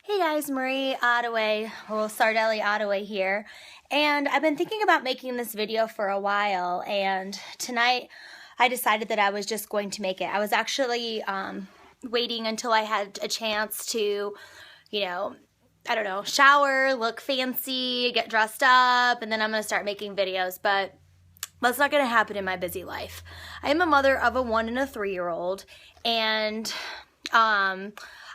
Hey guys, Marie Ottaway, well, Sardelli Ottaway here, and I've been thinking about making this video for a while, and tonight I decided that I was just going to make it. I was actually waiting until I had a chance to, I don't know, shower, look fancy, get dressed up, and then I'm going to start making videos, but that's not going to happen in my busy life. I am a mother of a 1 and a 3-year-old, and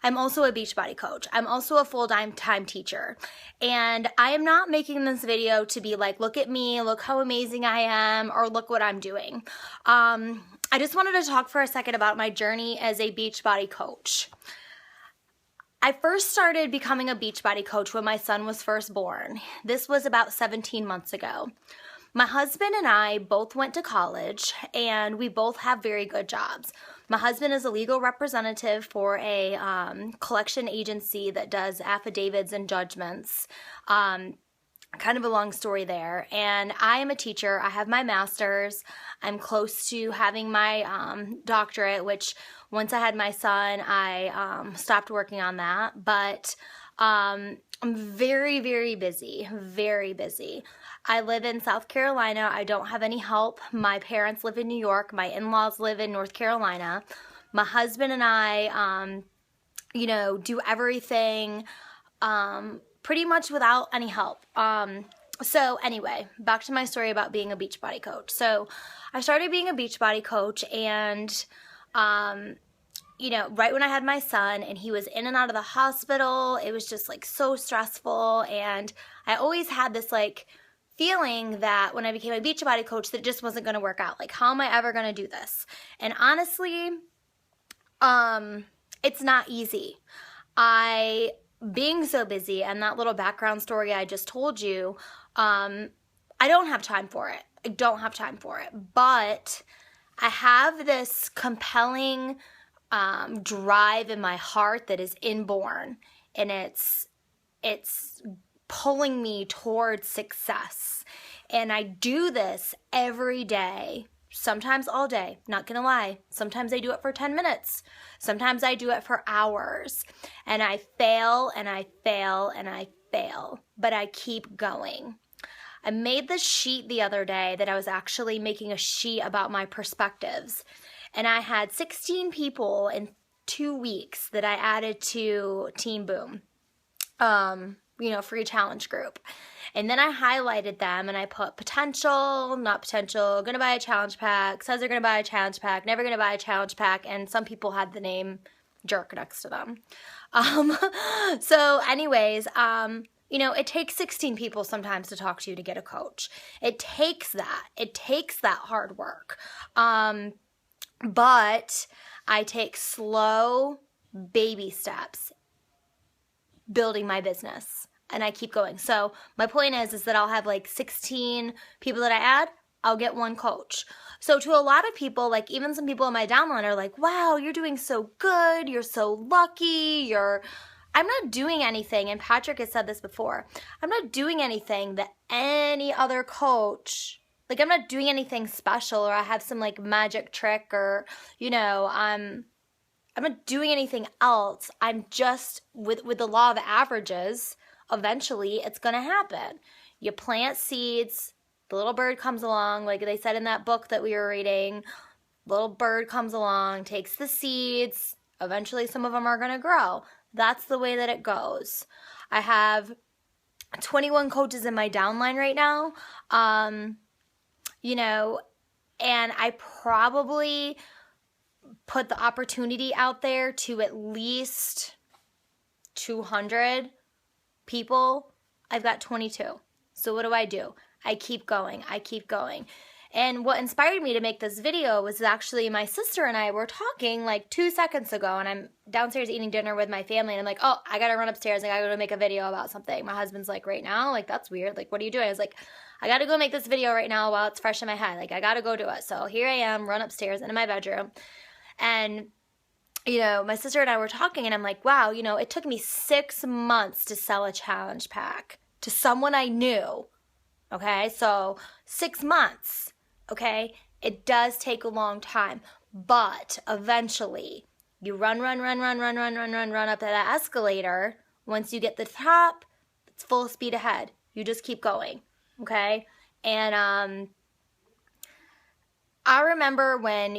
I'm also a Beachbody coach. I'm also a full-time teacher. And I am not making this video to be like, look at me, look how amazing I am, or look what I'm doing. I just wanted to talk for a second about my journey as a Beachbody coach. I first started becoming a Beachbody coach when my son was first born. This was about 17 months ago. My husband and I both went to college, and we both have very good jobs. My husband is a legal representative for a collection agency that does affidavits and judgments. Kind of a long story there. And I am a teacher. I have my master's. I'm close to having my doctorate, which once I had my son, I stopped working on that. But I'm very, very busy, very busy. I live in South Carolina. I don't have any help. My parents live in New York. My in-laws live in North Carolina. My husband and I, do everything pretty much without any help. So anyway, back to my story about being a Beachbody coach. So I started being a Beachbody coach, and right when I had my son and he was in and out of the hospital, it was just like so stressful. And I always had this like feeling that when I became a Beachbody coach that it just wasn't going to work out. Like, how am I ever going to do this? And honestly, it's not easy. Being so busy, and that little background story I just told you, I don't have time for it. I don't have time for it. But I have this compelling drive in my heart that is inborn, and it's pulling me towards success. And I do this every day, sometimes all day, not gonna lie. Sometimes I do it for 10 minutes. Sometimes I do it for hours. And I fail and I fail and I fail, but I keep going. I made this sheet the other day that I was actually making a sheet about my perspectives. And I had 16 people in 2 weeks that I added to Team Boom, free challenge group. And then I highlighted them and I put potential, not potential, gonna buy a challenge pack, says they're gonna buy a challenge pack, never gonna buy a challenge pack, and some people had the name jerk next to them. So anyways, it takes 16 people sometimes to talk to you to get a coach. It takes that hard work. But I take slow baby steps building my business, and I keep going. So my point is that I'll have like 16 people that I add, I'll get one coach. So to a lot of people, like even some people in my downline are like, wow, you're doing so good. You're so lucky. I'm not doing anything. And Patrick has said this before. I'm not doing anything that any other coach, like I'm not doing anything special, or I have some like magic trick, or, I'm not doing anything else. I'm just, with the law of averages, eventually it's going to happen. You plant seeds, the little bird comes along, like they said in that book that we were reading, little bird comes along, takes the seeds, eventually some of them are going to grow. That's the way that it goes. I have 21 coaches in my downline right now, and I probably put the opportunity out there to at least 200 people. I've got 22. So what do? I keep going. And what inspired me to make this video was actually my sister and I were talking like 2 seconds ago, and I'm downstairs eating dinner with my family, and I'm like, oh, I gotta run upstairs. I gotta go make a video about something. My husband's like, right now? Like, that's weird. Like, what are you doing? I was like, I gotta go make this video right now while it's fresh in my head. Like, I gotta go do it. So here I am, run upstairs into my bedroom. And, my sister and I were talking, and I'm like, wow, it took me 6 months to sell a challenge pack to someone I knew. Okay, so 6 months. Okay, it does take a long time, but eventually you run up that escalator, Once you get the top, it's full speed ahead. You just keep going, okay? And I remember when,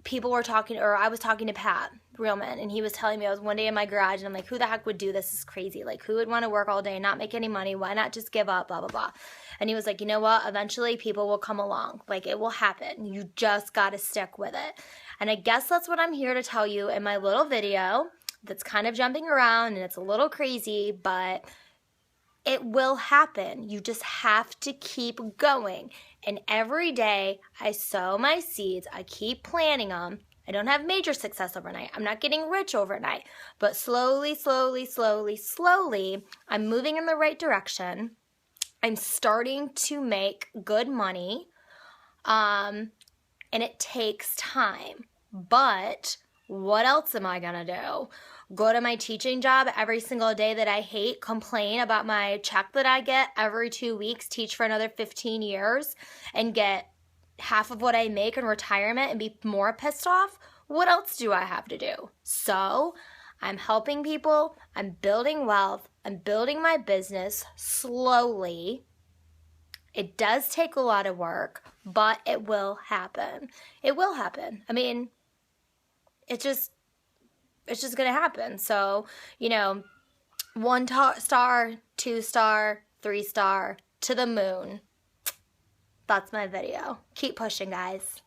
people were talking, or I was talking to Pat Realman, and he was telling me, I was one day in my garage, and I'm like, who the heck would do this? This is crazy. Like, who would want to work all day and not make any money? Why not just give up, blah, blah, blah. And he was like, you know what? Eventually people will come along. Like, it will happen. You just got to stick with it. And I guess that's what I'm here to tell you in my little video that's kind of jumping around, and it's a little crazy, but it will happen. You just have to keep going. And every day I sow my seeds. I keep planting them. I don't have major success overnight. I'm not getting rich overnight. But slowly, slowly, slowly, slowly, I'm moving in the right direction. I'm starting to make good money. And it takes time. But what else am I going to do? Go to my teaching job every single day that I hate, complain about my check that I get every 2 weeks, teach for another 15 years, and get half of what I make in retirement and be more pissed off? What else do I have to do? So I'm helping people. I'm building wealth. I'm building my business slowly. It does take a lot of work, but it will happen. It will happen. I mean, it's just going to happen. So, 1 star, 2 star, 3 star, to the moon. That's my video. Keep pushing, guys.